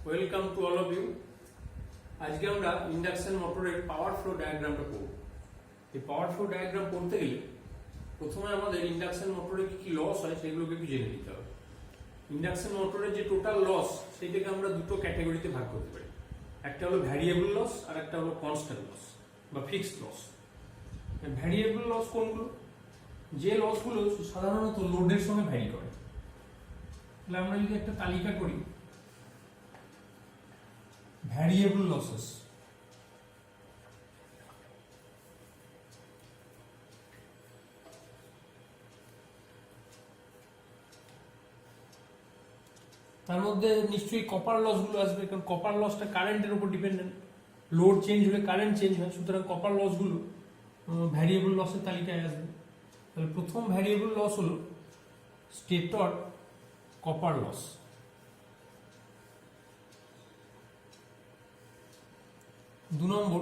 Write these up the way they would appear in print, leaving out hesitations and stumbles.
Welcome to all of you. আজকে আমরা induction মোটরের পাওয়ার ফ্লো ডায়াগ্রামটা পড়ব। এই পাওয়ার ফ্লো ডায়াগ্রাম পড়তে গেলে প্রথমে আমাদের ইন্ডাকশন মোটরে কি কি লস হয় সেগুলোকে একটু জেনে নিতে হবে। ইন্ডাকশন মোটরের যে টোটাল লস সেটাকে আমরা দুটো ক্যাটাগরিতে ভাগ করতে পারি। একটা হলো ভ্যারিয়েবল লস আর একটা হলো কনস্ট্যান্ট লস বা ফিক্সড লস। ভ্যারিয়েবল লস কোনগুলো? যে লসগুলো সাধারণত লোডের সঙ্গে ভ্যারি করে। তাহলে আমরা যদি একটা তালিকা করি ভ্যারিয়েবল লসেস, তার মধ্যে নিশ্চয়ই কপার লস গুলো আসবে, কারণ কপার লসটা কারেন্টের উপর ডিপেন্ডেন্ট। লোড চেঞ্জ হলে কারেন্ট চেঞ্জ হয়, সুতরাং কপার লস গুলো ভ্যারিয়েবল লসের তালিকায় আসবে। তাহলে প্রথম ভ্যারিয়েবল লস হলো স্টেটর কপার লস। দু নম্বর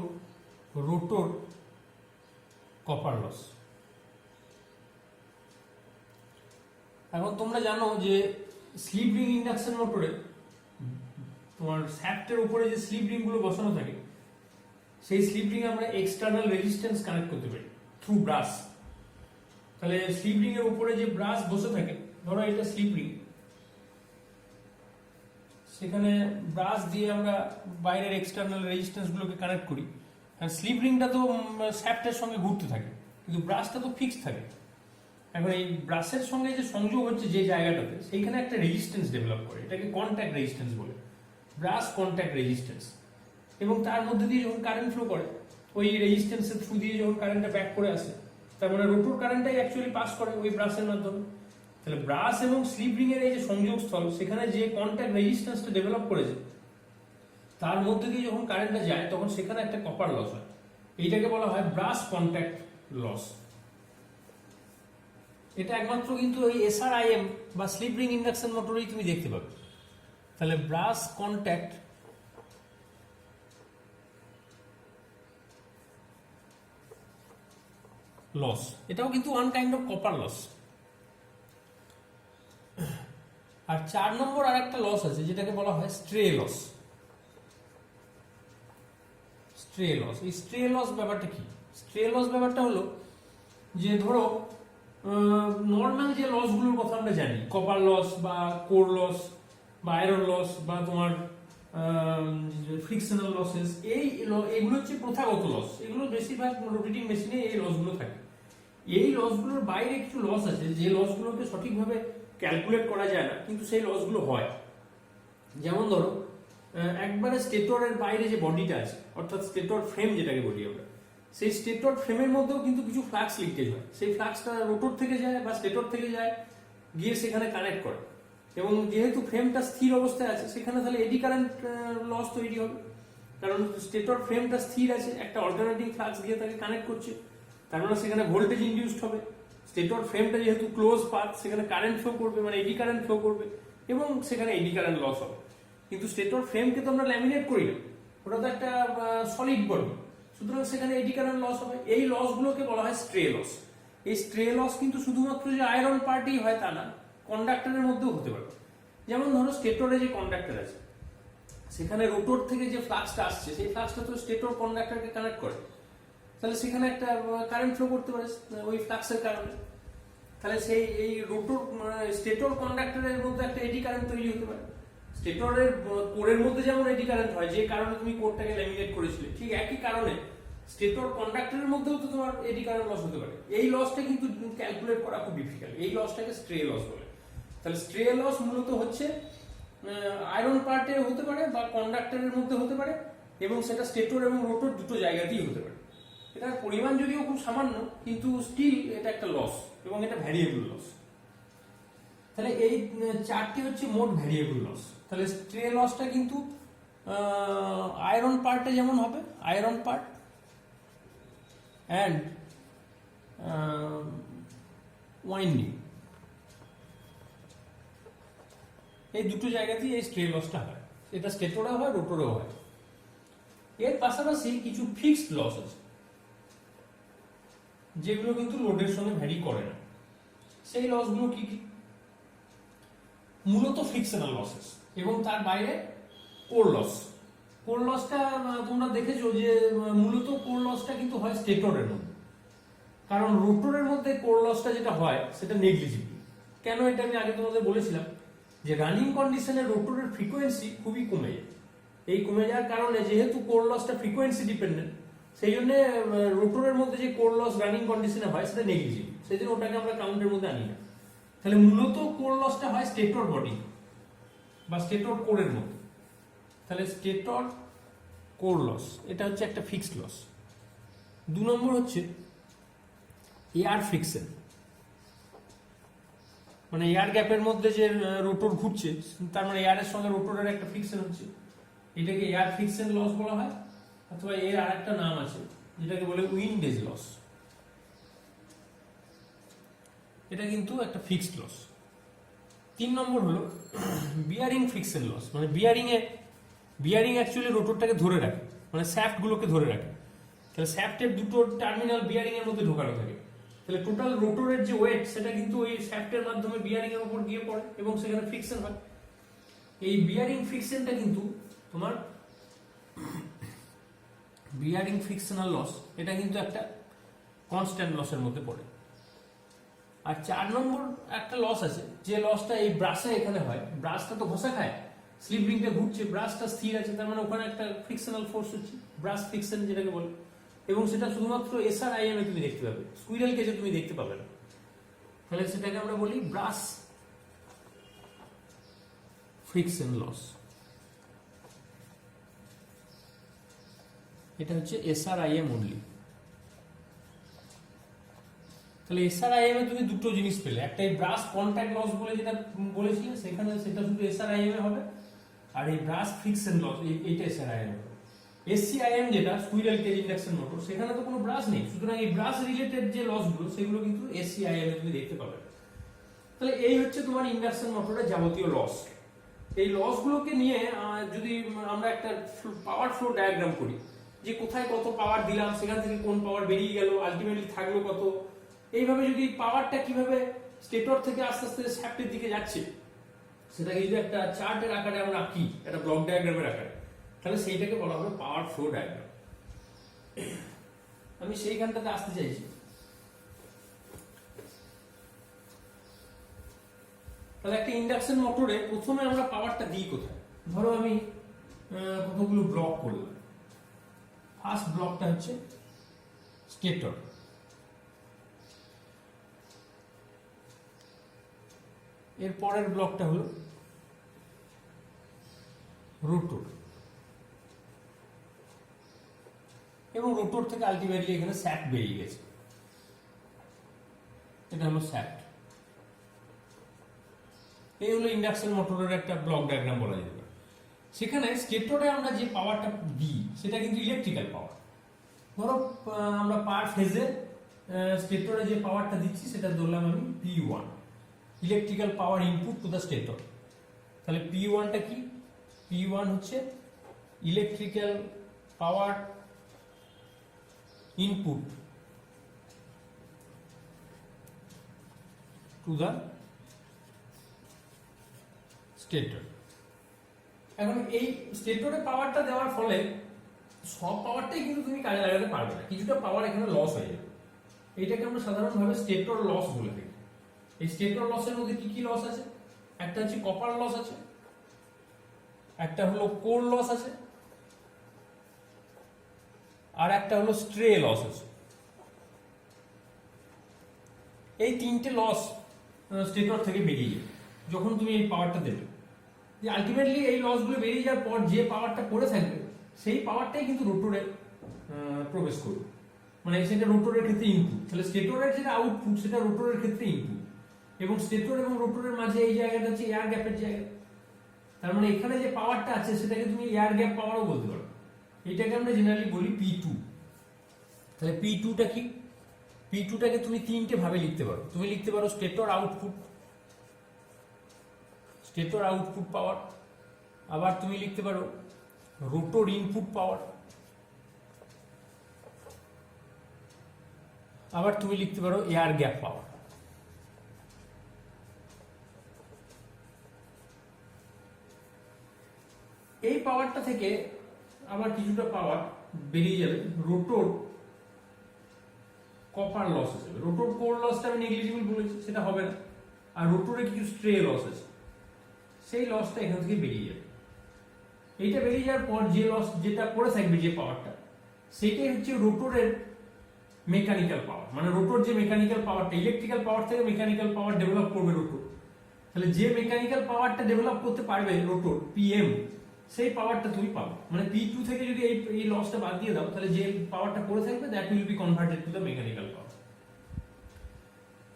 রোটর কপার লস। এখন তোমরা জানো যে স্লিপ রিং ইন্ডাকশন মোটরে তোমার শ্যাফটের উপরে যে স্লিপ রিং গুলো বসানো থাকে সেই স্লিপ রিং আমরা এক্সটার্নাল রেজিস্ট্যান্স কানেক্ট করতে পারি থ্রু ব্রাশ। তাহলে স্লিপ রিং এর উপরে যে ব্রাশ বসে থাকে, ধরো এটা স্লিপ রিং, সেখানে ব্রাশ দিয়ে আমরা বাইরের এক্সটার্নাল রেজিস্ট্যান্স গুলোকে কানেক্ট করি। আর স্লিপ রিংটা তো শ্যাফটের সঙ্গে ঘুরতে থাকে, কিন্তু ব্রাশটা তো ফিক্সড থাকে। এখন এই ব্রাশের সঙ্গে যে সংযোগ হচ্ছে যে জায়গাটাতে, সেইখানে একটা রেজিস্ট্যান্স ডেভেলপ করে, এটাকে কন্ট্যাক্ট রেজিস্ট্যান্স বলে, ব্রাশ কন্ট্যাক্ট রেজিস্ট্যান্স। এবং তার মধ্যে দিয়ে যখন কারেন্ট ফ্লো করে, ওই রেজিস্ট্যান্সের থ্রু দিয়ে যখন কারেন্টটা ব্যাক করে আসে, তার মানে রোটর কারেন্টটাই অ্যাকচুয়ালি পাস করে ওই ব্রাশের মাধ্যমে। তাহলে ব্রাশ এবং স্লিপ রিং এর এই যে সংযোগস্থল, সেখানে যে কন্ট্যাক্ট রেজিস্ট্যান্সটা ডেভেলপ করেছে, তার মধ্যে দিয়ে যখন কারেন্টটা যায় তখন সেখানে একটা কপার লস হয়। এইটাকে বলা হয় ব্রাশ কন্ট্যাক্ট লস। এটা একমাত্র কিন্তু ওই এসআরআইএম বা স্লিপ রিং ইন্ডাকশন মোটরেই তুমি দেখতে পাবে। তাহলে ব্রাশ কন্ট্যাক্ট লস, এটাও কিন্তু one kind of copper loss. আর 4 নম্বর আর একটা লস আছে যেটাকে বলা হয় স্ট্রে লস। স্ট্রে লস, এই স্ট্রে লস ব্যাপারটা কি? স্ট্রে লস ব্যাপারটা হলো যে ধরো নর্মাল যে লসগুলোর কথা আমরা জানি, কপার লস বা কোর লস বা আয়রন লস বা তোমার ফ্রিকশনাল লসেস, এইগুলো হচ্ছে প্রথাগত লস। এগুলো বেশিরভাগ রোটেটিং মেশিনে এই লসগুলো থাকে। এই লসগুলোর বাইরে কিছু লস আছে যে লসগুলোকে সঠিকভাবে ক্যালকুলেট করা যায় না, কিন্তু সেই লসগুলো হয়। যেমন ধরো একবারে স্টেটরের বাইরে যে বডিটা আছে, অর্থাৎ স্টেটর ফ্রেম যেটাকে বলি আমরা, সেই স্টেটর ফ্রেমের মধ্যেও কিন্তু কিছু ফ্লাক্স লিকেজ হয়। সেই ফ্লাক্সটা রোটর থেকে যায় বা স্টেটর থেকে যায়, গিয়ে সেখানে কানেক্ট করে। এবং যেহেতু ফ্রেমটা স্থির অবস্থায় আছে, সেখানে তাহলে এডি কারেন্ট লস তৈরি হবে, কারণ স্টেটর ফ্রেমটা স্থির আছে, একটা অল্টারনেটিং ফ্লাক্স দিয়ে তাকে কানেক্ট করছে, তার মানে সেখানে ভোল্টেজ ইনডিউসড হবে। স্টেটর ফ্রেমটা যেহেতু ক্লোজ পাথ, সেখানে কারেন্ট ফ্লো করবে, মানে এডি কারেন্ট ফ্লো করবে, এবং সেখানে এডি কারেন্ট লস হবে। কিন্তু স্টেটর ফ্রেমকে তো আমরা ল্যামিনেট করি না, ওটা তো একটা সলিড বডি, সুতরাং সেখানে এডি কারেন্ট লস হবে। এই লসগুলোকে বলা হয় স্ট্রে লস। এই স্ট্রে লস কিন্তু শুধুমাত্র যে আয়রন পার্টেই হয় তা না, কন্ডাক্টরের মধ্যেও হতে পারে। যেমন ধরো স্টেটরে যে কন্ডাক্টর আছে, সেখানে রোটর থেকে যে ফ্লাক্সটা আসছে, সেই ফ্লাক্সটা তো স্টেটর কন্ডাক্টরকে কানেক্ট করে, তাহলে সেখানে একটা কারেন্ট ফ্লো করতে পারে ওই ফ্লাক্সের কারণে। তাহলে সেই এই রোটর স্টেটর কন্ডাক্টরের মধ্যে একটা এডি কারেন্ট তৈরি হতে পারে। স্টেটরের কোরের মধ্যে যেমন এডি কারেন্ট হয়, যে কারণে তুমি কোরটাকে ল্যামিনেট করেছিলে, ঠিক একই কারণে স্টেটর কন্ডাক্টরের মধ্যেও তো তোমার এডি কারেন্ট লস হতে পারে। এই লসটা কিন্তু ক্যালকুলেট করা খুব ডিফিকাল্ট, এই লসটাকে স্ট্রে লস বলে। তাহলে স্ট্রে লস মূলত হচ্ছে আয়রন পার্টে হতে পারে বা কন্ডাক্টরের মধ্যে হতে পারে, এবং সেটা স্টেটর এবং রোটর দুটো জায়গাতেই হতে পারে। এটার পরিমাণ যদিও খুব সামান্য, কিন্তু স্টিল এটা একটা লস, এবং এটা ভ্যারিয়েবল লস। তাহলে এই 4টি হচ্ছে মোট ভ্যারিয়েবল লস। তাহলে স্ট্রে লসটা কিন্তু আয়রন পার্টে যেমন হবে, আয়রন পার্ট অ্যান্ড ওয়াইন্ডিং, এই দুটো জায়গাতেই এই স্ট্রে লসটা হয়। এটা স্টেটরেও হয়, রোটরেও হয়। এর পাশাপাশি কিছু ফিক্সড লস আছে যেগুলো কিন্তু লোডের সঙ্গে ভ্যারি করে না। সেই লসগুলো কি কি? মূলত ফ্রিকশনাল লসেস, এবং তার বাইরে কোর লস। কোর লসটা তোমরা দেখেছো যে মূলত কোর লসটা কিন্তু হয় স্টেটরের মধ্যে, কারণ রোটরের মধ্যে কোর লসটা যেটা হয় সেটা নেগলিজিবল। কেন এটা আমি আগে তোমাদের বলেছিলাম যে রানিং কন্ডিশনে রোটরের ফ্রিকোয়েন্সি খুবই কমে যায়। এই কমে যাওয়ার কারণে যেহেতু কোর লসটা ফ্রিকোয়েন্সি ডিপেন্ডেন্ট, সেই জন্য রোটরের মধ্যে যে কোর লস রানিং কন্ডিশনে হয় সেটা নেগলিজিবল, সেই জন্য ওটাকে আমরা কাউন্টের মধ্যে আনি না। তাহলে মূলত কোর লসটা হয় স্টেটর বডি বা স্টেটর কোরের মধ্যে। তাহলে স্টেটর কোর লস এটা হচ্ছে একটা ফিক্সড লস। 2 নম্বর হচ্ছে এয়ার ফ্রিকশন, মানে এয়ার গ্যাপের মধ্যে যে রোটর ঘুরছে তার মানে এয়ারের সঙ্গে রোটরের একটা ফ্রিকশন হচ্ছে, এটাকে এয়ার ফ্রিকশন লস বলা হয়, অথবা এর আরেকটা নাম আছে যেটাকে বলে উইন্ডেজ লস। এটা কিন্তু একটা ফিক্সড লস। 3 নম্বর হলো বিয়ারিং ফ্রিকশন লস, মানে বিয়ারিং অ্যাকচুয়ালি রোটরটাকে ধরে রাখে, মানে শ্যাফট গুলোকে ধরে রাখে। তাহলে শ্যাফটের দুটো টার্মিনাল বিয়ারিং এর মধ্যে ঢোকানো থাকে, তাহলে টোটাল রোটরের যে ওয়েট সেটা কিন্তু ওই শ্যাফটের মাধ্যমে বিয়ারিং এর উপর গিয়ে পড়ে এবং সেখানে ফ্রিকশন হয়। এই বিয়ারিং ফ্রিকশনটা কিন্তু তোমার বিয়ারিং ফ্রিকশনাল লস, এটা কিন্তু একটা কনস্ট্যান্ট লসের মধ্যে পড়ে। আর 4 নম্বর একটা লস আছে, যে লসটা এই ব্রাশে এখানে হয়, ব্রাশটা তো ঘষা খায়, স্লিপ রিংটা ঘুরছে, ব্রাশটা স্থির আছে, তার মানে ওখানে একটা ফ্রিকশনাল ফোর্স হচ্ছে, ব্রাশ ফ্রিকশন যেটাকে বলে, এবং সেটা শুধুমাত্র SRIM এ তুমি দেখতে পাবে, স্কুইরেল কেজে তুমি দেখতে পাবে না। তাহলে সেটাকে আমরা বলি ব্রাশ ফ্রিকশন লস। এটা হচ্ছে SRIM অনলি। তাহলে SRIM এ তুমি দুটো জিনিস পেলে, একটা এই ব্রাশ কন্ট্যাক্ট লস বলে যেটা বলেছিলে সেখানে সেটা শুধু SRIM এ হবে, আর এই ব্রাশ ফ্রিকশন লস এইটা SRIM হবে। SCIM যেটা স্কুইরেল কেজ ইন্ডাকশন মোটর, সেখানে তো কোনো ব্রাশ নেই, সুতরাং এই ব্রাশ রিলেটেড যে লসগুলো সেগুলো কিন্তু SCIM এ তুমি দেখতে পাবে। তাহলে এই হচ্ছে তোমার ইন্ডাকশন মোটরের যাবতীয় লস। এই লসগুলোকে নিয়ে যদি আমরা একটা পাওয়ার ফ্লো ডায়াগ্রাম করি, যে কোথায় কত পাওয়ার দিলাম, সেখান থেকে কোন পাওয়ার বেরিয়ে গেল, আলটিমেটলি থাকলো কত, এইভাবে যদি পাওয়ারটা কিভাবে স্টেটর থেকে আস্তে আস্তে শ্যাফটের দিকে যাচ্ছে সেটাকে যদি একটা চার্টের আকারে আমরা আঁকি, একটা ব্লক ডায়াগ্রামের আকারে, তাহলে সেইটাকে বলা হবে পাওয়ার ফ্লো ডায়াগ্রাম। আমি সেইখানটাতে আসতে চাইছি। তাহলে একটা ইন্ডাকশন মোটরে প্রথমে আমরা পাওয়ারটা দিই কোথায়? ধরো আমি কতগুলো ব্লক করলাম। ফার্স্ট ব্লকটা হচ্ছে স্টেটর, এর পরের ব্লকটা হলো রোটর, এবং রোটর থেকে আলটিমেটলি এখানে শ্যাফট বেরিয়ে গেছে, এটা হলো শ্যাফট। এই হলো ইন্ডাকশন মোটরের একটা ব্লক ডায়াগ্রাম বলা যেতে পারে। সেখানে স্টেটরে আমরা যে পাওয়ারটা দিই সেটা কিন্তু ইলেকট্রিক্যাল পাওয়ার। ধরো আমরা পার ফেজে স্টেটরে যে পাওয়ারটা দিচ্ছি সেটা ধরলাম আমি P1, electrical power input to the stator. তাহলে P1টা কি? P1 হচ্ছে electrical power input to the stator. এখন এই স্টেটরে পাওয়ারটা দেওয়ার ফলে সব পাওয়ারটাই কিন্তু তুমি কাজে লাগাতে পারবে না, কিছুটা পাওয়ার এখানে লস হয়ে যাবে। এইটাকে আমরা সাধারণভাবে স্টেটর লস বলে থাকি। এই স্টেটর লসের মধ্যে কি কি লস আছে? একটা হচ্ছে কপার লস আছে, একটা হলো কোর লস আছে, আর একটা হলো স্ট্রে লস আছে। এই তিনটে লস স্টেটর থেকে বেরিয়ে যাবে যখন তুমি এই পাওয়ারটা দেবে। আলটিমেটলি এই লসগুলো বেরিয়ে যাওয়ার পর যে পাওয়ারটা পড়ে থাকবে সেই পাওয়ারটাই কিন্তু রোটরে প্রবেশ করবে, মানে সেটা রোটরের ক্ষেত্রে ইনপুট। তাহলে স্টেটরের যেটা আউটপুট সেটা রোটরের ক্ষেত্রে ইনপুট, এবং স্টেটর এবং রোটরের মাঝে এই জায়গাটা হচ্ছে এয়ার গ্যাপের জায়গা। তার মানে এখানে যে পাওয়ারটা আছে সেটাকে তুমি এয়ার গ্যাপ পাওয়ারও বলতে পারো। এটাকে আমরা জেনারেলি বলি P2। তাহলে P2টা কি? P2টাকে তুমি তিনটে ভাবে লিখতে পারো। তুমি লিখতে পারো স্টেটর আউটপুট পাওয়ার, আবার তুমি লিখতে পারো রোটর ইনপুট পাওয়ার, আবার তুমি লিখতে পারো এয়ার গ্যাপ পাওয়ার। এই পাওয়ারটা থেকে আবার কিছুটা পাওয়ার বেরিয়ে যাবে রোটর কপার লস হিসেবে। রোটর কোর লসটা আমি নেগলিজিবল বলেছি, সেটা হবে না। আর রোটরে কিছু স্ট্রে লস আছে, সেই লসটা এখান থেকে বেরিয়ে যাবে। এইটা বেরিয়ে যাওয়ার পর যে লস যেটা পড়ে থাকবে, যে পাওয়ারটা, সেটাই হচ্ছে রোটরের মেকানিক্যাল পাওয়ার। মানে রোটর যে মেকানিক্যাল পাওয়ারটা, ইলেকট্রিক্যাল পাওয়ার থেকে মেকানিক্যাল পাওয়ার ডেভেলপ করবে রোটর। তাহলে যে মেকানিক্যাল পাওয়ারটা ডেভেলপ করতে পারবে রোটর, পিএম, সেই পাওয়ারটা তুমি পাবে। মানে পি2 থেকে যদি এই লসটা বাদ দিয়ে দাও, তাহলে যে পাওয়ারটা পড়ে থাকবে that will B converted to the mechanical power.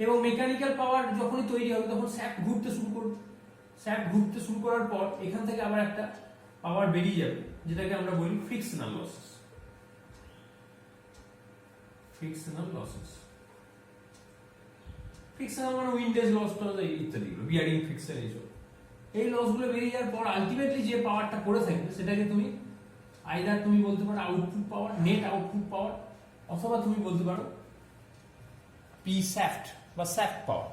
এবং মেকানিক্যাল পাওয়ার যখনই তৈরি হবে তখন শ্যাফট ঘুরতে শুরু করবে। শ্যাফট ঘুরতে শুরু করার পর এখান থেকে আবার একটা পাওয়ার বেরিয়ে যাবে, যেটাকে আমরা বলি frictional losses. Frictional losses, frictional মানে উইন্ডেজ লস ইত্যাদি, বিয়ারিং ফ্রিকশন, এইসব। এই লসগুলো বেরিয়ে যাওয়ার পর আলটিমেটলি যে পাওয়ারটা পড়ে থাকবে সেটাকে তুমি আইদার তুমি বলতে পারো আউটপুট পাওয়ার, নেট আউটপুট পাওয়ার, অথবা তুমি বলতে পারো পি শ্যাফট বা শ্যাফট পাওয়ার।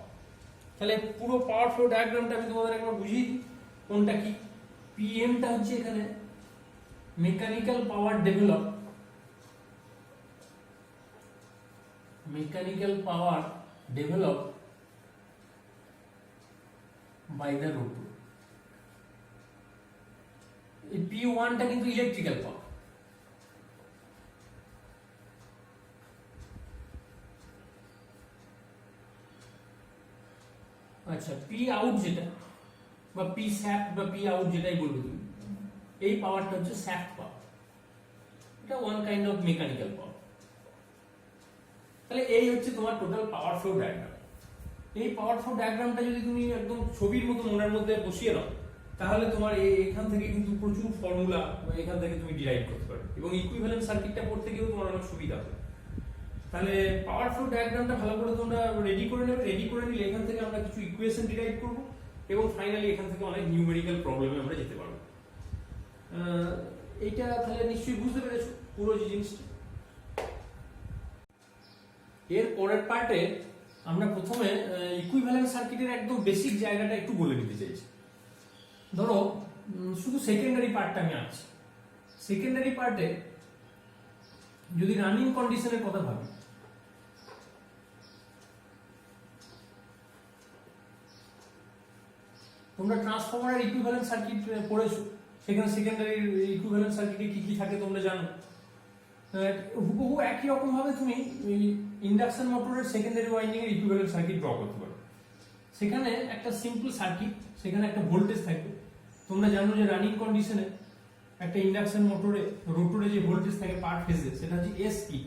তাহলে পুরো পাওয়ার ফ্লো ডায়াগ্রামটা আমি তোমাদের একবার বুঝিয়ে দিই কোনটা কি। পিএমটা হচ্ছে এখানে mechanical power develop, mechanical power develop by the rotor. এই P1টা কিন্তু ইলেকট্রিক্যাল পাওয়ার। আচ্ছা, পি আউট যেটা বা পি শ্যাফট বা পি আউট যেটাই বলবে তুমি, এই পাওয়ারটা হচ্ছে শ্যাফট পাওয়ার। এটা one kind of mechanical power. তাহলে এই হচ্ছে তোমার টোটাল পাওয়ার ফ্লো ডায়াগ্রাম। এই পাওয়ার ফ্লো ডায়াগ্রামটা যদি তুমি একদম ছবির মতো মনের মধ্যে বসিয়ে নাও, তাহলে তোমার এখান থেকে কিন্তু প্রচুর ফর্মুলা এখান থেকে তুমি ডিরাইভ করতে পারবে, এবং ইকুইভ্যালেন্ট সার্কিটটা পড়তে গিয়েও তোমার অনেক সুবিধা হবে। তাহলে পাওয়ার ফ্লো ডায়াগ্রামটা ভালো করে তোমরা রেডি করে নেবে। রেডি করে নিলে এখান থেকে আমরা কিছু ইকুয়েশন ডিরাইভ করব, এবং ফাইনালি এখান থেকে অনেক নিউমেরিক্যাল প্রবলেমে আমরা যেতে পারবো। এইটা তাহলে নিশ্চয়ই বুঝতে পেরেছো পুরো জিনিসটা। এর পরের পার্টে আমরা প্রথমে ইকুইভ্যালেন্ট সার্কিটের একদম বেসিক জায়গাটা একটু বলে দিতে চাইছি। ধরো শুধু সেকেন্ডারি পার্টটা আমি আছি। সেকেন্ডারি পার্টে যদি রানিং কন্ডিশনের কথা ভাবি, তোমরা ট্রান্সফরমারের ইকুইভ্যালেন্ট সার্কিট পড়েছো, সেখানে সেকেন্ডারি ইকুইভ্যালেন্ট সার্কিটে কি কি থাকে তোমরা জানো। হুবহু একই রকম ভাবে তুমি ইন্ডাকশন মোটরের সেকেন্ডারি ওয়াইন্ডিং এর ইকুইভ্যালেন্ট সার্কিট ড্র করতে পারো। সেখানে একটা সিম্পল সার্কিট, সেখানে একটা ভোল্টেজ থাকবে। তোমরা জানো যে রানিং কন্ডিশনে একটা ইন্ডাকশন মোটরে রোটরে যে ভোল্টেজ থাকে পার ফেজে, সেটা হচ্ছে SE,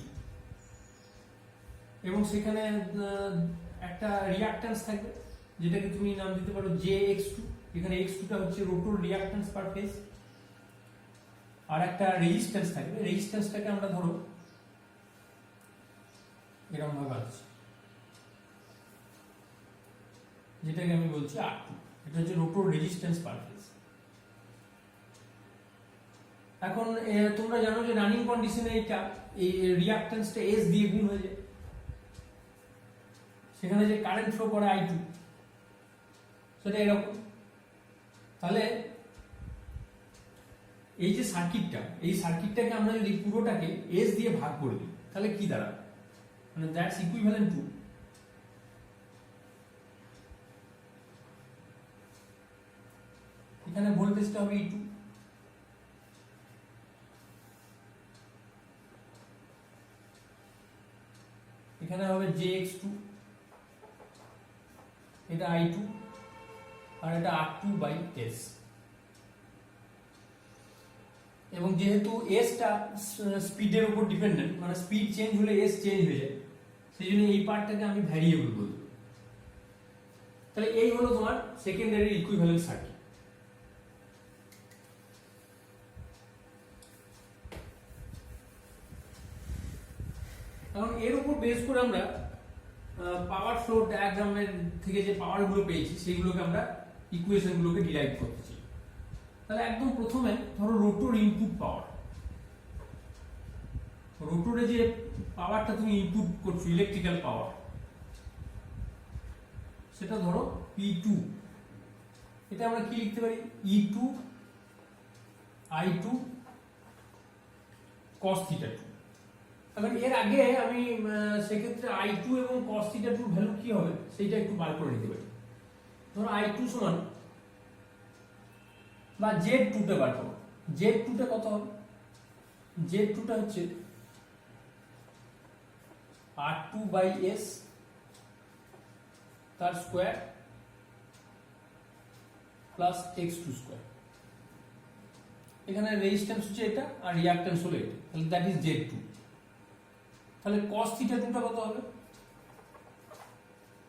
এবং সেখানে একটা রিঅ্যাকট্যান্স থাকবে যেটাকে তুমি নাম দিতে পারো JX2। এখানে X2টা হচ্ছে রোটর রিঅ্যাকট্যান্স পার ফেজ। আর একটা রেজিস্ট্যান্স থাকবে, রেজিস্ট্যান্সটাকে আমরা ধরো এরকম ভাবে আছে, যেটাকে আমি বলছি R2। এটা হচ্ছে রোটর রেজিস্ট্যান্স পার ফেজ। এখন তোমরা জানো যে রানিং কন্ডিশনে এটা এই রিঅ্যাকট্যান্সটা S দিয়ে গুণ হয়ে যায়, সেখানে যে কারেন্ট ফ্লো করে I2 সেটা এরকম। তাহলে এই যে সার্কিটটা, এই সার্কিটটাকে আমরা যদি পুরোটাকে S দিয়ে ভাগ করে দিই, তাহলে কি দাঁড়াবে, মানে দ্যাটস ইকুইভ্যালেন্ট টু এখানে ভোল্টেজটা হবে E2, এখানে হবে JX2, এটা I2, আর এটা R2/S। এবং যেহেতু S টা স্পিডের উপর ডিপেন্ডেন্ট, মানে স্পিড চেঞ্জ হলে S চেঞ্জ হয়ে যায়, সেই জন্য এই পার্টটাকে আমি ভ্যারিয়েবল বলবো। তাহলে এই হলো তোমার সেকেন্ডারি ইকুইভ্যালেন্ট সার্কিট। এখন এর উপর বেস করে আমরা পাওয়ার ফ্লো ডায়াগ্রামের থেকে যে পাওয়ারগুলো পেয়েছি সেইগুলোকে আমরা ইকুয়েশনগুলোকে ডিরাইভ করতেছি। তাহলে একদম প্রথমে ধরো রোটর ইনপুট পাওয়ার, রোটরে যে পাওয়ারটা তুমি ইনপুট করছো ইলেকট্রিক্যাল পাওয়ার, সেটা ধরো P2। এটা আমরা কি লিখতে পারি, E2 I2 cos theta 2। এখন এর আগে আমি সেক্ষেত্রে I2 এবং cos theta 2 ভ্যালু কি হবে সেটা একটু বার করে নিতে পারি। ধরো I2 সমান বা Z2 তে বার করো, Z2 তে কত হবে? Z2 টা হচ্ছে R2/S তার স্কয়ার প্লাস x2 স্কয়ার। এখানে রেজিস্ট্যান্স হচ্ছে এটা আর রিঅ্যাকট্যান্স হলো এটা, তাহলে দ্যাট ইজ Z2। তাহলে cos theta 2 টা কত হবে?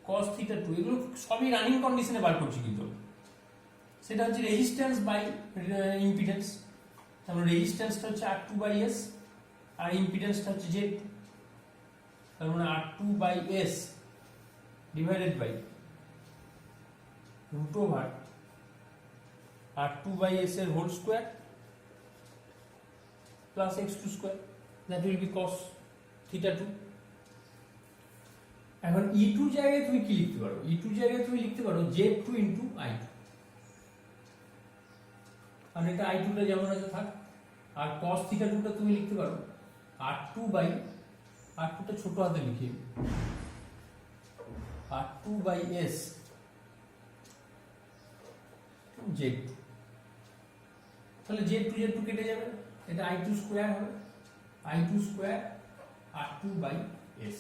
cos theta 2 এগুলো সবই রানিং কন্ডিশনে বার করছি, কিন্তু সেটা হচ্ছে রেজিস্ট্যান্স বাই ইম্পিডেন্স। তাহলে রেজিস্ট্যান্সটা হচ্ছে R2/S আর ইম্পিডেন্সটা হচ্ছে Z2। তার মানে R2/S divided by root over R2/S এর whole square plus x2 square, that will be cos theta 2। এখন E2 জায়গায় তুমি কি লিখতে পারো? E2 জায়গায় তুমি লিখতে পারো Z2 ইনটু I2, আর এটা I2 টা যেমন আছে থাক। আর cos theta 2 টা তুমি লিখতে পারো R2 টা ছোট হাতে লিখি, R2/S Z2। তাহলে Z2 কেটে যাবে, এটা I2 স্কয়ার হবে, I2 স্কয়ার R2/S।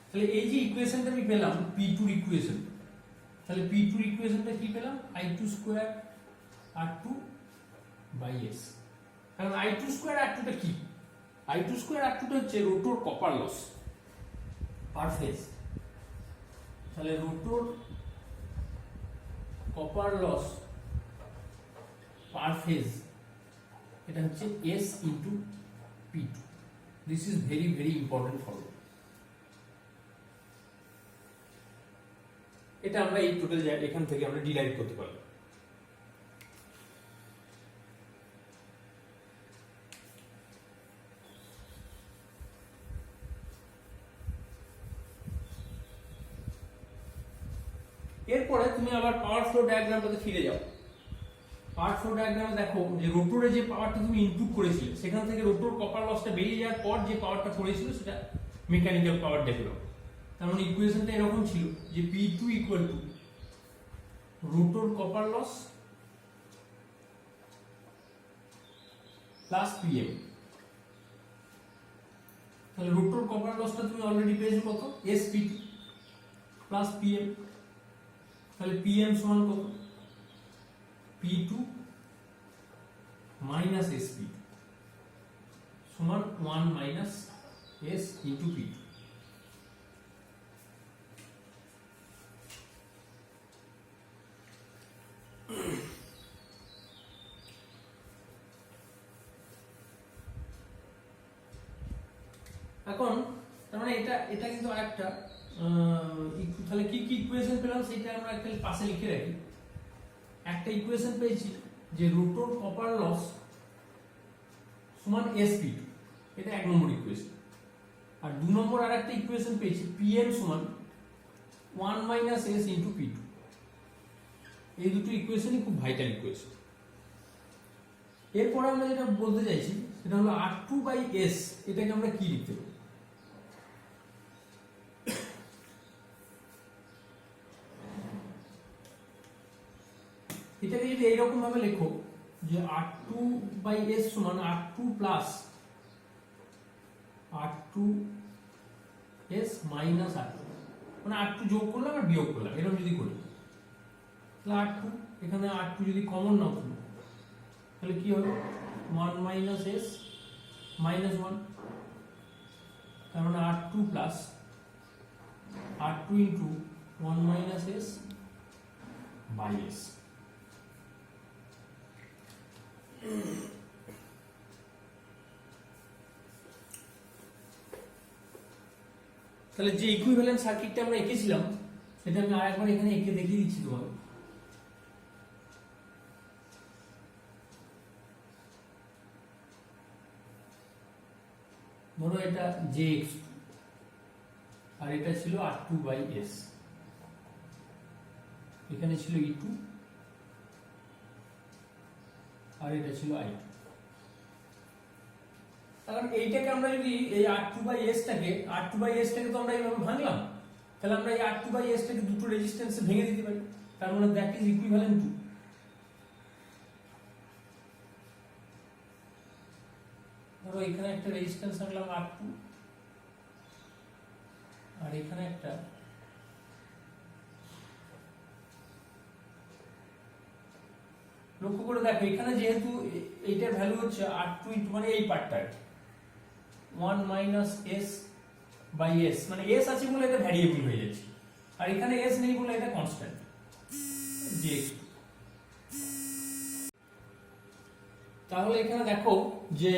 তাহলে এই যে ইকুয়েশনটা আমি পেলাম P2 এর ইকুয়েশন, তাহলে P2 এর ইকুয়েশনটা কি পেলাম? I2 square R2/S। কারণ I2 স্কয়ার R2 টা কি? I2 স্কয়ার R2 টা হচ্ছে rotor copper loss per phase. তাহলে rotor copper loss per phase এটা হচ্ছে S into P2। This is very very important for you. এটা আমরা এই টোটাল এখান থেকে আমরা ডিরাইভ করতে পারবো। এরপরে তুমি আবার পাওয়ার ফ্লো ডায়াগ্রামটাতে ফিরে যাও। পাওয়ার ফ্লো ডায়াগ্রামে দেখো যে রোটরে যে পাওয়ারটা তুমি ইনপুট করেছিলে সেখান থেকে রোটর কপার লসটা বেরিয়ে যাওয়ার পর যে পাওয়ারটা পড়েছিল সেটা মেকানিক্যাল পাওয়ার ডেভেলপ। তার মানে ইকুয়েশনটা এরকম ছিল যে P2 equal to rotor copper loss plus PM। তাহলে রোটর কপার লসটা তুমি অলরেডি পেয়েছো কত? SP2 plus PM। তাহলে PM সমান কত? P2 মাইনাস SP2 সমান 1 মাইনাস S ইন্টু P2। এখন তার মানে এটা কিন্তু আরেকটা তাহলে কি কি ইকুয়েশন পেলাম সেটা আমরা একটা পাশে লিখে রাখি। একটা ইকুয়েশন পেয়েছি যে রোটর কপার লস সমান SP2, এটা 1 নম্বর ইকুয়েশন। আর 2 নম্বর আরেকটা ইকুয়েশন পেয়েছি PM সমান 1 মাইনাস S ইনটু P2। এই দুটো ইকুয়েশনই খুব ভাইটাল ইকুয়েশন। এরপর আমরা যেটা বলতে চাইছি সেটা হলো R2/S, এটাকে আমরা কি লিখতে পারি? এটাকে যদি এইরকম ভাবে লেখো যে R2/S সমান R2 plus R2S minus R2, মানে R2 যোগ করলাম আর বিয়োগ করলাম, এরকম যদি করি তাহলে R2 এখানে R2 যদি কমন নাও তুমি তাহলে কি হবে? 1 মাইনাস S মাইনাস 1, তার মানে R2 plus R2 into 1 minus S by S। তাহলে যে ইকুইভ্যালেন্ট সার্কিটটা আমরা এঁকেছিলাম সেটা আমি আরেকবার এখানে এঁকে দেখিয়ে দিচ্ছি তোমাকে। ধরো এটা Jx আর এটা ছিল R2/S, এখানে ছিল E2 আর এটা ছিল I2। এখন এইটাকে আমরা যদি এই R2/S টাকে তো আমরা এইভাবে ভাঙলাম, তাহলে আমরা এই R2/S টাকে দুটো রেজিস্ট্যান্সে ভেঙে দিতে পারি। তার মানে দ্যাট ইজ ইকুইভ্যালেন্ট টু, ধরো এখানে একটা রেজিস্ট্যান্স আনলাম R2 আর এখানে একটা লক্ষ্য করে দেখো, এখানে যেহেতু এইটার ভ্যালু হচ্ছে R2 মানে এই পার্টটা 1 - S/S, মানে S আছে বলে এটা ভ্যারিয়েবল হয়ে যাচ্ছে, আর এখানে S নেই বলে এটা কনস্ট্যান্ট dx। তাহলে এখানে দেখো যে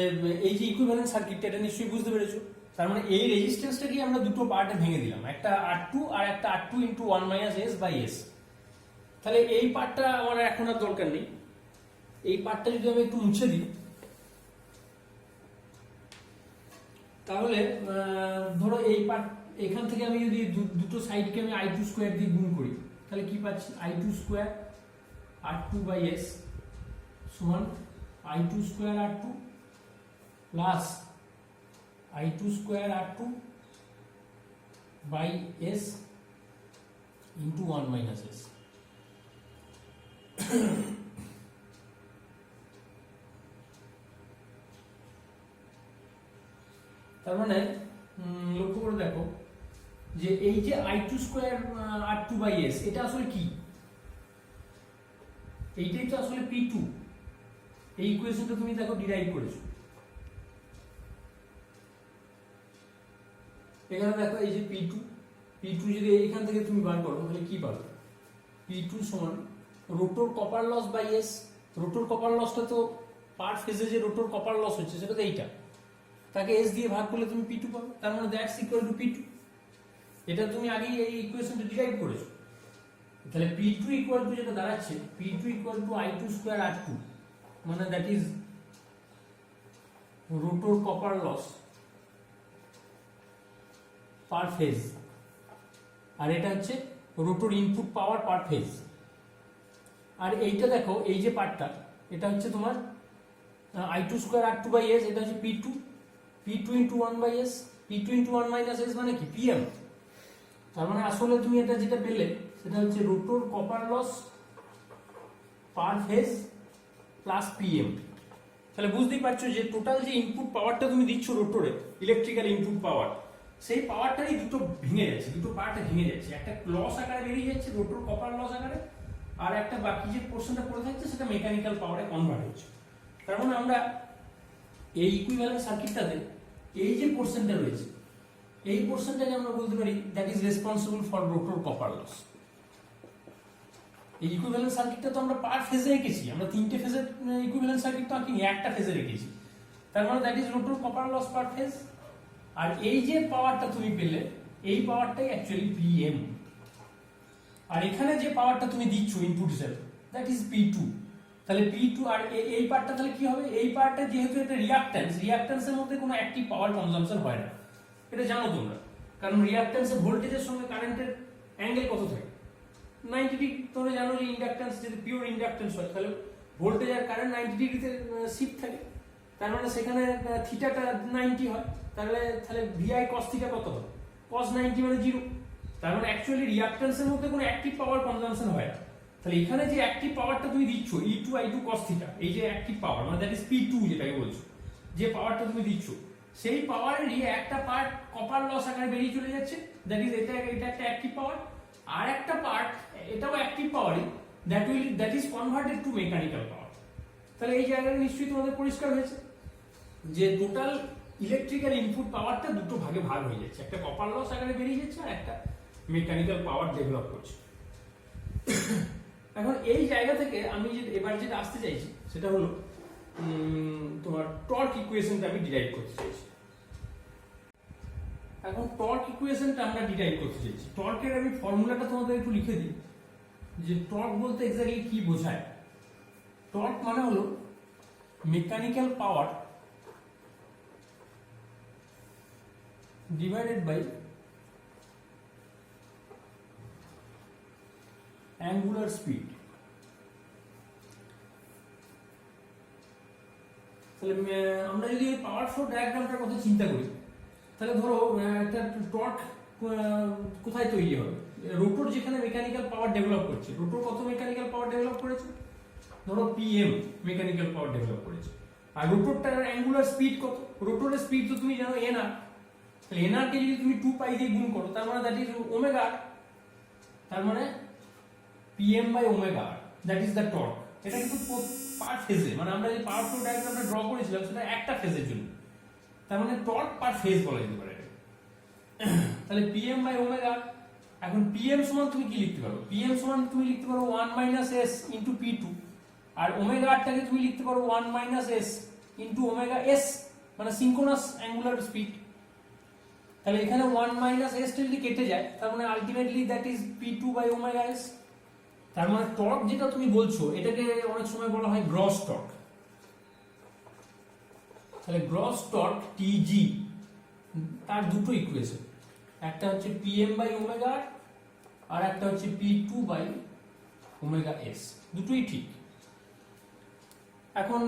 এই যে ইকুইভ্যালেন্ট সার্কিটটা, এটা নিশ্চয়ই বুঝতে পেরেছো। তার মানে এই রেজিস্ট্যান্সটাকে আমরা দুটো পার্টে ভেঙে দিলাম, একটা R2 আর একটা R2 × 1 - S/S। তাহলে এই পার্টটা আমার এখন আর দরকার নেই। এই পার্টটা যদি আমি একটু মুছে দিই, তাহলে ধরো এই পার্ট, এখান থেকে আমি যদি দুটো সাইডকে আমি I2² দিয়ে গুণ করি, তাহলে কি পাচ্ছি? I2² R2/S সমান I2² R2 plus I2² R2/S × 1 - S। তার মানে লক্ষ্য করে দেখো যে এই যে I2² R2/S এটা আসলে কি? এইটাই তো আসলে P2। এই ইকুয়েশনটা তুমি দেখো ডিরাইভ করেছো। এখানে দেখো এই যে P2 যদি এখান থেকে তুমি বার করো তাহলে কি পাবে? P2 সমান rotor copper loss by S। Rotor copper লসটা তো পার ফেজে যে রোটর কপার লস হচ্ছে সেটা তো এইটা, তাকে S দিয়ে ভাগ করলে তুমি P2 পাবে। তার মানে দ্যাটস ইকুয়াল টু P2। এটা তুমি আগেই এই ইকুয়েশনটা ডিরাইভ করেছো। তাহলে P2 ইকুয়াল টু যেটা দাঁড়াচ্ছে, P2 equal two I2² R2, মানে that is rotor copper loss per phase, আর এটা হচ্ছে rotor input power per phase. আর এইটা দেখো, এই যে পার্টটা, এটা হচ্ছে তোমার I2² R2/S, এটা হচ্ছে P2 × 1/S, P2 × 1 - S মানে কি? PM। তার মানে আসলে তুমি এটা যেটা পেলে সেটা হচ্ছে rotor copper loss per phase plus PM। তাহলে বুঝতেই পারছো যে টোটাল যে ইনপুট পাওয়ারটা তুমি দিচ্ছ রোটরে, ইলেকট্রিক্যাল ইনপুট পাওয়ার, সেই পাওয়ারটাই দুটো ভেঙে যাচ্ছে, দুটো পার্টে ভেঙে যাচ্ছে। একটা লস আকারে বেরিয়ে যাচ্ছে, রোটর কপার লস আকারে, আর একটা বাকি যে পোর্শনটা পড়ে থাকছে সেটা মেকানিক্যাল পাওয়ারে কনভার্ট হচ্ছে। তার মানে আমরা এই ইকুইভ্যালেন্ট সার্কিটটাতে এই যে পোর্শনটা রয়েছে, এই পোর্শনটাকে আমরা বলতে পারি that is responsible for rotor copper loss. এই ইকুইভ্যালেন্ট সার্কিটটা তো আমরা পার ফেজে রেখেছি, আমরা তিনটে ফেজের ইকুইভ্যালেন্ট সার্কিট তো আঁকিনি, একটা ফেজে রেখেছি। তার মানে that is rotor copper loss per phase. আর এই যে পাওয়ারটা তুমি পেলে, এই পাওয়ারটাই অ্যাকচুয়ালি PM। আর এখানে যে পাওয়ারটা তুমি দিচ্ছ ইনপুট হিসেবে, দ্যাট ইজ P2। তাহলে P2 আর এই পার্টটা তাহলে কি হবে? এই পার্টটা যেহেতু এটা রিঅ্যাকট্যান্সের মধ্যে কোনো অ্যাক্টিভ পাওয়ার কনজাম্পশন হয় না, এটা জানো তোমরা। কারণ রিঅ্যাকট্যান্সে ভোল্টেজের সঙ্গে কারেন্টের অ্যাঙ্গেল কত থাকে? 90 ডিগ্রি। তোমরা জানো যে ইন্ডাকট্যান্স যদি পিওর ইন্ডাকট্যান্স হয় তাহলে ভোল্টেজ আর কারেন্ট 90 ডিগ্রিতে শিফট থাকে। তার মানে সেখানে থিটাটা 90 হয়, তাহলে VI cos থিটা কত হয়? cos 90 মানে 0। তার মানে অ্যাকচুয়ালি রিঅ্যাকট্যান্সের মধ্যে কোনো অ্যাক্টিভ পাওয়ার কনজাম্পশন হয় না। তাহলে এখানে যে অ্যাক্টিভ পাওয়ারটা তুমি দিচ্ছ E2 I2 cos থিটা, এই যে অ্যাক্টিভ পাওয়ার মানে দ্যাট ইজ P2 যেটাকে বলছো, যে পাওয়ারটা তুমি দিচ্ছ, সেই পাওয়ারেরই একটা পার্ট কপার লস আকারে বেরিয়ে চলে যাচ্ছে, দ্যাট ইজ এটা একটা অ্যাক্টিভ পাওয়ার। আর একটা পার্ট এটাও অ্যাক্টিভ পাওয়ারই, that is converted to mechanical power. তাহলে এই জায়গাটা নিশ্চয়ই তোমাদের পরিষ্কার হয়েছে যে টোটাল ইলেকট্রিক্যাল ইনপুট পাওয়ারটা দুটো ভাগে ভাগ হয়ে যাচ্ছে, একটা কপার লস আকারে বেরিয়ে যাচ্ছে আর একটা মেকানিক্যাল পাওয়ার ডেভেলপ করছে। এখন এই জায়গা থেকে আমি এবার যেটা আসতে চাইছি সেটা হলো তোমার টর্ক ইকুয়েশনটা আমি ডিরাইভ করতে চাইছি। এখন টর্ক ইকুয়েশনটা আমরা ডিরাইভ করতে চাইছি। টর্কের আমি ফর্মুলাটা তোমাদের একটু লিখে দিই যে টর্ক বলতে এক্স্যাক্টলি কি বোঝায়। টর্ক মানে হলো mechanical power divided by angular speed। তাহলে আমরা যদি ওই পাওয়ার ফ্লো ডায়াগ্রামটার কথা চিন্তা করি, তাহলে ধরো একটা টর্ক কোথায় তৈরি হবে, রোটর যেখানে মেকানিক্যাল পাওয়ার ডেভেলপ করছে, রোটর কত মেকানিক্যাল পাওয়ার ডেভেলপ করেছে, ধরো পিএম মেকানিক্যাল পাওয়ার ডেভেলপ করেছে, আর রোটরটার অ্যাঙ্গুলার স্পিড কত, রোটরের স্পিড তো তুমি জানো এনআর, তাহলে এনআর কে যদি তুমি 2 পাই দিয়ে গুণ করো, তার মানে দ্যাট ইজ ওমেগা, তার মানে PM by omega, that is the torque. এটা কিন্তু পার ফেজে, মানে আমরা যে পাওয়ার ফ্লো ডায়াগ্রামটা ড্র করেছিলাম সেটা একটা ফেজের জন্য, তার মানে টর্ক পার ফেজ বলা যেতে পারে। তাহলে পিএম বাই ওমেগা, এখন পিএম সমান তুমি কি লিখতে পারো, পিএম সমান তুমি লিখতে পারো 1 minus S into P two, আর ওমেগা আরটাকে তুমি লিখতে পারো 1 minus S into omega S, মানে সিনক্রোনাস অ্যাঙ্গুলার স্পিড। তাহলে এখানে 1 মাইনাস এস যদি কেটে যায়, তার মানে ultimately that is P two by omega S. তার মানে টর্ক যেটা তুমি বলছো এটাকে অনেক সময় বলা হয় গ্রস টর্ক। তাহলে গ্রস টর্ক টিজি, তার দুটো ইকুয়েশন, একটা হচ্ছে পিএম বাই ওমেগা আর একটা হচ্ছে P two by omega S, দুটোই ঠিক। এখন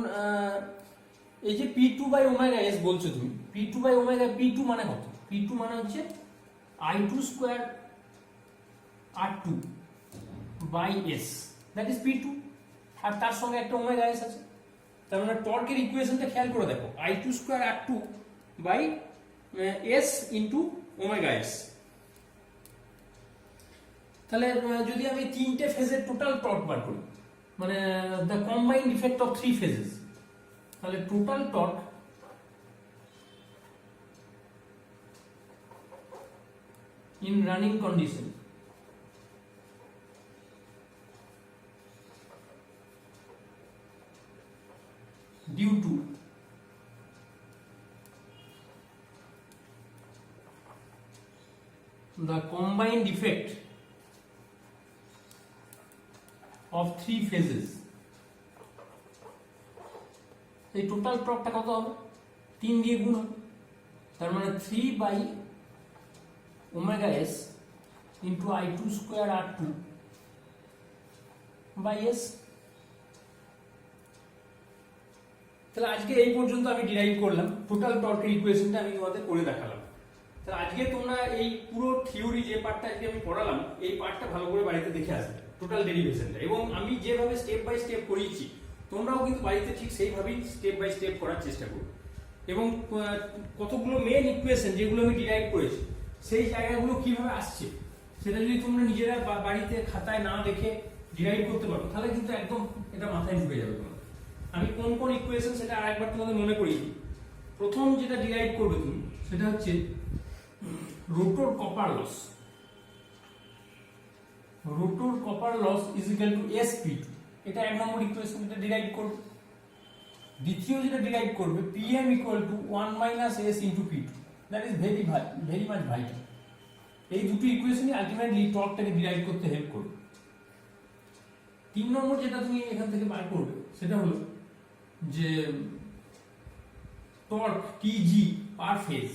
এই যে P two by omega S বলছো তুমি, P two by omega, P two মানে কত, পি টু মানে হচ্ছে I two square R two by S, that is P two, আর তার সঙ্গে একটা ওমেগা এস আছে। তার মানে টর্কের ইকুয়েশনটা খেয়াল করে দেখো, I two square R two by S into omega S. তাহলে যদি আমি তিনটে ফেজের টোটাল টর্ক বার করি, মানে the combined effect of 3 phases, তাহলে total torque in running condition due to the combined effect of 3 phases, এই টোটাল টর্কটা কত হবে, 3 দিয়ে গুণ হবে, তার মানে 3 by omega S into I two square R two by S. তাহলে আজকে এই পর্যন্ত আমি ডিরাইভ করলাম, টোটাল টর্কের ইকুয়েশনটা আমি তোমাদের করে দেখালাম। তাহলে আজকে তোমরা এই পুরো থিওরি যে পার্টটা আজকে আমি পড়ালাম, এই পার্টটা ভালো করে বাড়িতে দেখে আসবে, টোটাল ডেরিভেশনটা, এবং আমি যেভাবে স্টেপ বাই স্টেপ করিয়েছি তোমরাও কিন্তু বাড়িতে ঠিক সেইভাবেই স্টেপ বাই স্টেপ করার চেষ্টা করো, এবং কতগুলো মেন ইকুয়েশন যেগুলো আমি ডিরাইভ করেছি সেই জায়গাগুলো কিভাবে আসছে সেটা যদি তোমরা নিজেরা বাড়িতে খাতায় না দেখে ডিরাইভ করতে পারো, তাহলে কিন্তু একদম এটা মাথায় ঢুকে যাবে তোমার। আমি কোন কোন ইকুয়েশন সেটা আরেকবার তোমাদের মনে করিয়ে দিই। প্রথম যেটা ডিরাইভ করবে তুমি সেটা হচ্ছে rotor copper loss, rotor copper loss is equal to SP2, এটা 1 নম্বর ইকুয়েশন, এটা ডিরাইভ করবে। দ্বিতীয় যেটা ডিরাইভ করবে PM equal to 1 minus S into P2, that is very much vital. এই দুটো ইকুয়েশনই আলটিমেটলি টর্কটাকে ডিরাইভ করতে হেল্প করবে। 3 নম্বর যেটা তুমি এখান থেকে বার করবে সেটা হলো যে টর্ক TG পার ফেজ,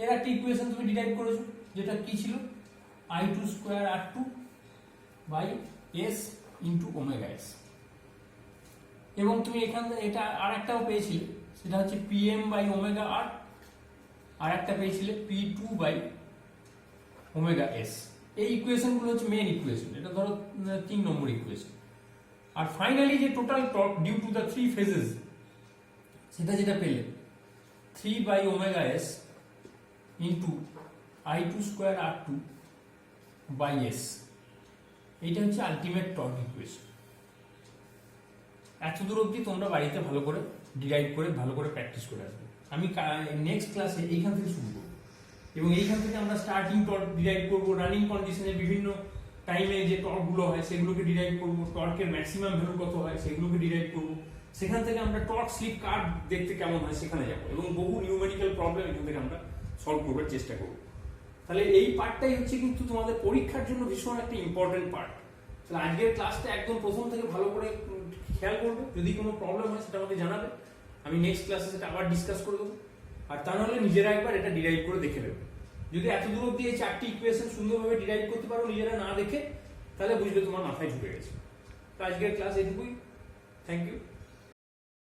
এর একটা ইকুয়েশন তুমি ডিরাইভ করেছো, যেটা কি ছিল, I two square R two by S into omega S. এবং তুমি এখান এটা আর একটাও পেয়েছিলে, সেটা হচ্ছে পিএম বাই ওমেগা আর একটা পেয়েছিলে P two by omega S. এই ইকুয়েশনগুলো হচ্ছে মেন ইকুয়েশন, এটা ধরো 3 নম্বর ইকুয়েশন। আর ফাইনালি যে total torque due to the 3 phases, সেটা যেটা পেলে 3 by omega S into I two square R two by S, এইটা হচ্ছে আলটিমেট টর্ক ইকুয়েশন। এত দূর অবধি তোমরা বাড়িতে ভালো করে ডিরাইভ করে ভালো করে প্র্যাকটিস করে আসবে। আমি নেক্সট ক্লাসে এইখান থেকে শুরু করবো, এবং এইখান থেকে আমরা স্টার্টিং টর্ক ডিরাইভ করবো, রানিং কন্ডিশনের বিভিন্ন টাইমে যে টর্কগুলো হয় সেগুলোকে ডিরাইভ করবো, টর্কের ম্যাক্সিমাম ভ্যালু কত হয় সেগুলোকে ডিরাইভ করবো, সেখান থেকে আমরা টর্ক স্লিপ কার্ভ দেখতে কেমন হয় সেখানে যাবো, এবং বহু নিউমেরিক্যাল প্রবলেম এখান থেকে আমরা সলভ করবার চেষ্টা করবো। তাহলে এই পার্টটাই হচ্ছে কিন্তু তোমাদের পরীক্ষার জন্য ভীষণ একটা ইম্পর্টেন্ট পার্ট। তাহলে আজকের ক্লাসটা একদম প্রথম থেকে ভালো করে খেয়াল করবে, যদি কোনো প্রবলেম হয় সেটা আমাকে জানাবে, আমি নেক্সট ক্লাসে সেটা আবার ডিসকাস করে দেবো। আর তা নাহলে নিজেরা একবার এটা ডিরাইভ করে দেখে নেবে। যদি এত দূর অব্দি এই 4টি ইকুয়েশন সুন্দরভাবে ডিরাইভ করতে পারো নিজেরা না দেখে, তাহলে বুঝবে তোমার মাথায় ঢুকে গেছে। তো আজকের ক্লাস এটুকুই, থ্যাংক ইউ।